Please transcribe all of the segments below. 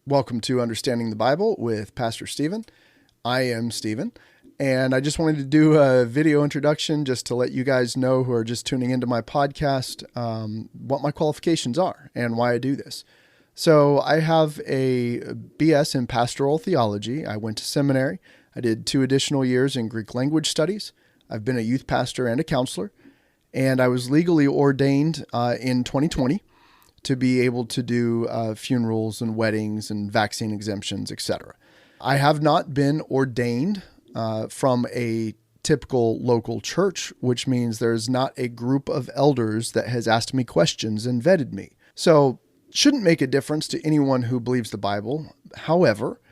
Welcome to Understanding the Bible with Pastor Stephen. I am Stephen, and I just wanted to do a video introduction just to let you guys know who are just tuning into my podcast what my qualifications are and why I do this. So I have a BS in pastoral theology. I went to seminary. I did 2 additional years in Greek language studies. I've been a youth pastor and a counselor, and I was legally ordained in 2020. To be able to do funerals and weddings and vaccine exemptions, etc. I have not been ordained from a typical local church, which means there's not a group of elders that has asked me questions and vetted me. So shouldn't make a difference to anyone who believes the Bible. However,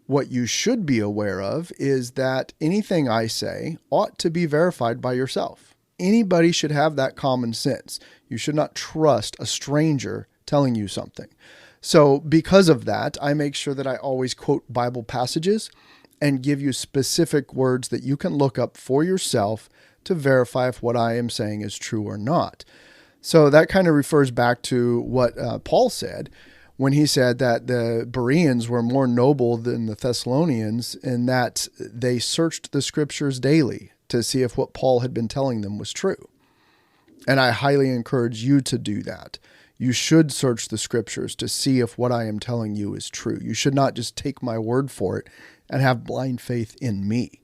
what you should be aware of is that anything I say ought to be verified by yourself. Anybody should have that common sense. You should not trust a stranger telling you something. So because of that, I make sure that I always quote Bible passages and give you specific words that you can look up for yourself to verify if what I am saying is true or not. So that kind of refers back to what Paul said when he said that the Bereans were more noble than the Thessalonians in that they searched the scriptures daily to see if what Paul had been telling them was true. And I highly encourage you to do that. You should search the scriptures to see if what I am telling you is true. You should not just take my word for it and have blind faith in me,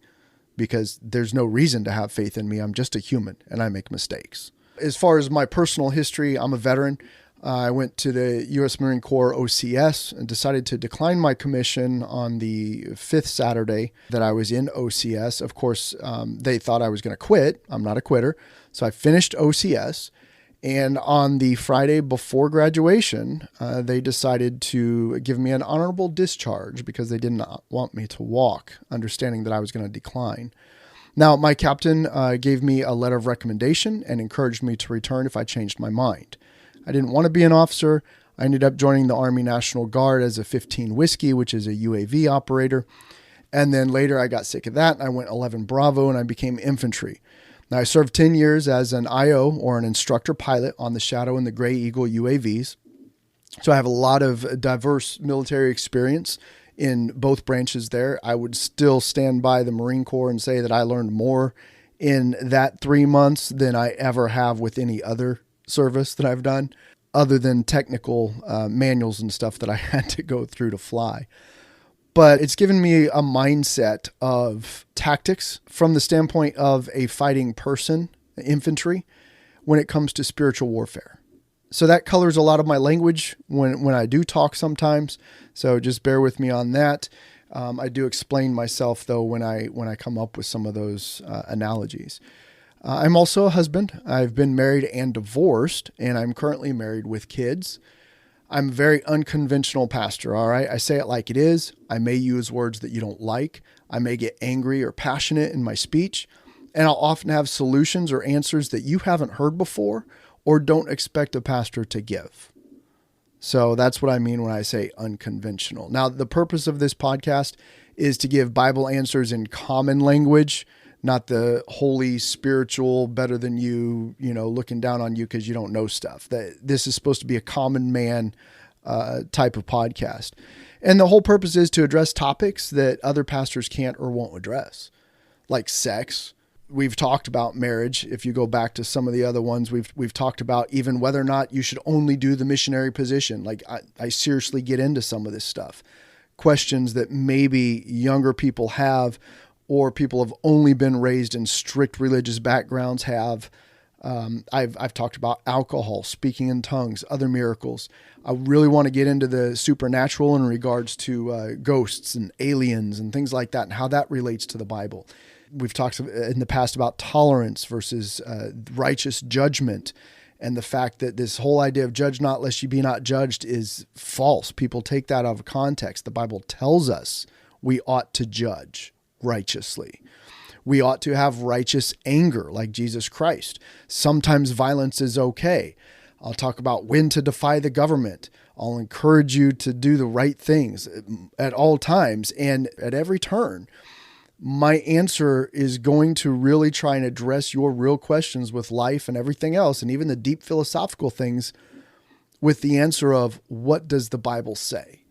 because there's no reason to have faith in me. I'm just a human and I make mistakes. As far as my personal history, I'm a veteran. I went to the U.S. Marine Corps OCS and decided to decline my commission on the 5th Saturday that I was in OCS. Of course, they thought I was going to quit. I'm not a quitter. So I finished OCS. And on the Friday before graduation, they decided to give me an honorable discharge because they did not want me to walk, understanding that I was going to decline. Now, my captain gave me a letter of recommendation and encouraged me to return if I changed my mind. I didn't want to be an officer. I ended up joining the Army National Guard as a 15 Whiskey, which is a UAV operator. And then later I got sick of that. And I went 11 Bravo and I became infantry. Now I served 10 years as an IO or an instructor pilot on the Shadow and the Gray Eagle UAVs. So I have a lot of diverse military experience in both branches there. I would still stand by the Marine Corps and say that I learned more in that 3 months than I ever have with any other service that I've done, other than technical manuals and stuff that I had to go through to fly. But it's given me a mindset of tactics from the standpoint of a fighting person, infantry, when it comes to spiritual warfare. So that colors a lot of my language when I do talk sometimes. So just bear with me on that. I do explain myself though when I come up with some of those analogies. I'm also a husband. I've been married and divorced, and I'm currently married with kids. I'm a very unconventional pastor, all right? I say it like it is. I may use words that you don't like. I may get angry or passionate in my speech, and I'll often have solutions or answers that you haven't heard before or don't expect a pastor to give. So that's what I mean when I say unconventional. Now, the purpose of this podcast is to give Bible answers in common language, not the holy, spiritual, better than you, looking down on you because you don't know stuff. This is supposed to be a common man type of podcast. And the whole purpose is to address topics that other pastors can't or won't address, like sex. We've talked about marriage. If you go back to some of the other ones, we've talked about even whether or not you should only do the missionary position. Like I seriously get into some of this stuff. Questions that maybe younger people have, or people have only been raised in strict religious backgrounds have. I've talked about alcohol, speaking in tongues, other miracles. I really want to get into the supernatural in regards to ghosts and aliens and things like that and how that relates to the Bible. We've talked in the past about tolerance versus righteous judgment, and the fact that this whole idea of judge not lest you be not judged is false. People take that out of context. The Bible tells us we ought to judge righteously. We ought to have righteous anger like Jesus Christ. Sometimes violence is okay. I'll talk about when to defy the government. I'll encourage you to do the right things at all times and at every turn. My answer is going to really try and address your real questions with life and everything else, and even the deep philosophical things, with the answer of what does the Bible say?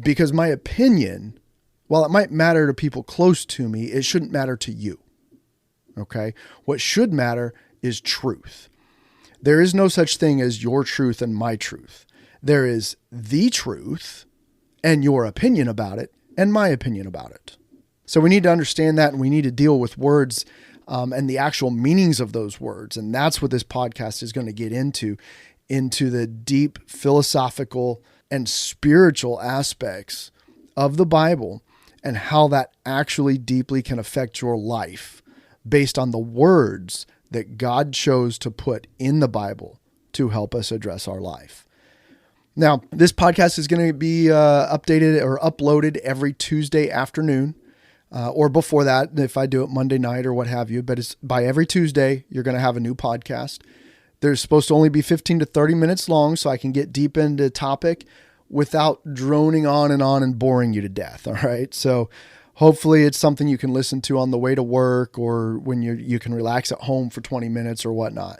because my opinion, while it might matter to people close to me, it shouldn't matter to you. Okay? What should matter is truth. There is no such thing as your truth and my truth. There is the truth and your opinion about it and my opinion about it. So we need to understand that, and we need to deal with words and the actual meanings of those words. And that's what this podcast is going to get into the deep philosophical and spiritual aspects of the Bible and how that actually deeply can affect your life based on the words that God chose to put in the Bible to help us address our life. Now, this podcast is going to be updated or uploaded every Tuesday afternoon, or before that, if I do it Monday night or what have you. But it's by every Tuesday, you're going to have a new podcast. They're supposed to only be 15 to 30 minutes long, so I can get deep into topic without droning on and boring you to death. All right. So hopefully it's something you can listen to on the way to work or when you can relax at home for 20 minutes or whatnot.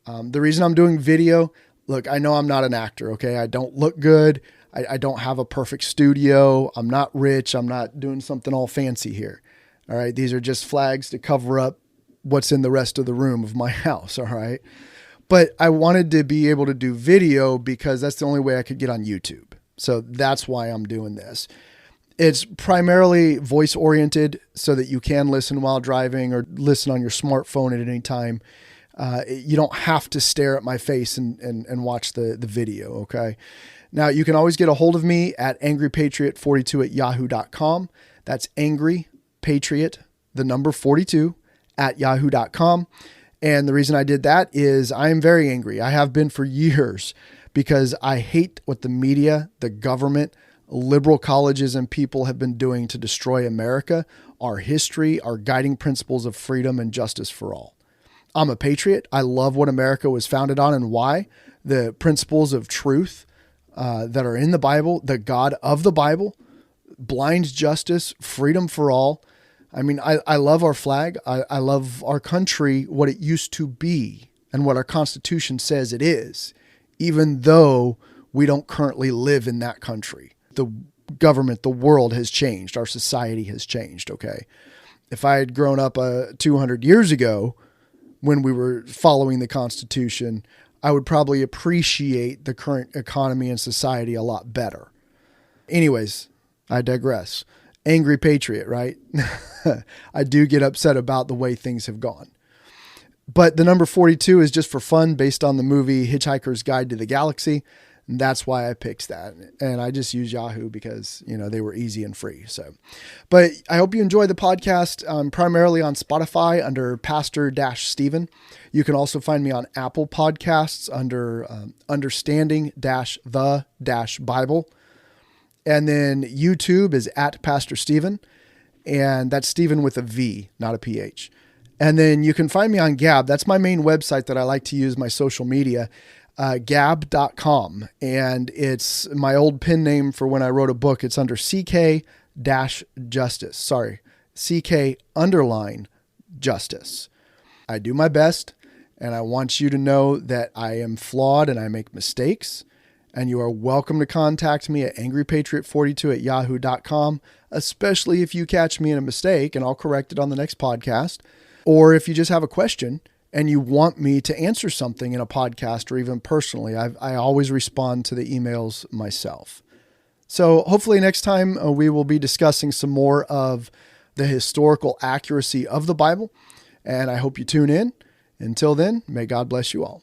The reason I'm doing video, look, I know I'm not an actor. Okay. I don't look good. I don't have a perfect studio. I'm not rich. I'm not doing something all fancy here. All right. These are just flags to cover up what's in the rest of the room of my house. All right. But I wanted to be able to do video because that's the only way I could get on YouTube. So that's why I'm doing this. It's primarily voice oriented so that you can listen while driving or listen on your smartphone at any time. You don't have to stare at my face and watch the video. Okay. Now you can always get a hold of me at angrypatriot42@yahoo.com. That's angrypatriot, the number 42 at yahoo.com. And the reason I did that is I am very angry. I have been for years because I hate what the media, the government, liberal colleges, and people have been doing to destroy America, our history, our guiding principles of freedom and justice for all. I'm a patriot. I love what America was founded on and why. The principles of truth that are in the Bible, the God of the Bible, blind justice, freedom for all. I mean, I love our flag. I love our country, what it used to be and what our Constitution says it is, even though we don't currently live in that country. The government, the world has changed. Our society has changed. Okay. If I had grown up 200 years ago when we were following the Constitution, I would probably appreciate the current economy and society a lot better. Anyways, I digress. Angry patriot, right? I do get upset about the way things have gone. But the number 42 is just for fun based on the movie Hitchhiker's Guide to the Galaxy. And that's why I picked that. And I just use Yahoo because, they were easy and free. So, but I hope you enjoy the podcast. I'm primarily on Spotify under Pastor-Stephen. You can also find me on Apple Podcasts under Understanding-the-Bible. And then YouTube is at Pastor Stephen, and that's Stephen with a V, not a PH. And then you can find me on Gab. That's my main website that I like to use my social media, gab.com. And it's my old pen name for when I wrote a book. It's under CK-Justice. Sorry, CK_Justice. I do my best, and I want you to know that I am flawed and I make mistakes. And you are welcome to contact me at angrypatriot42@yahoo.com, especially if you catch me in a mistake, and I'll correct it on the next podcast. Or if you just have a question and you want me to answer something in a podcast or even personally, I always respond to the emails myself. So hopefully next time we will be discussing some more of the historical accuracy of the Bible, and I hope you tune in. Until then, may God bless you all.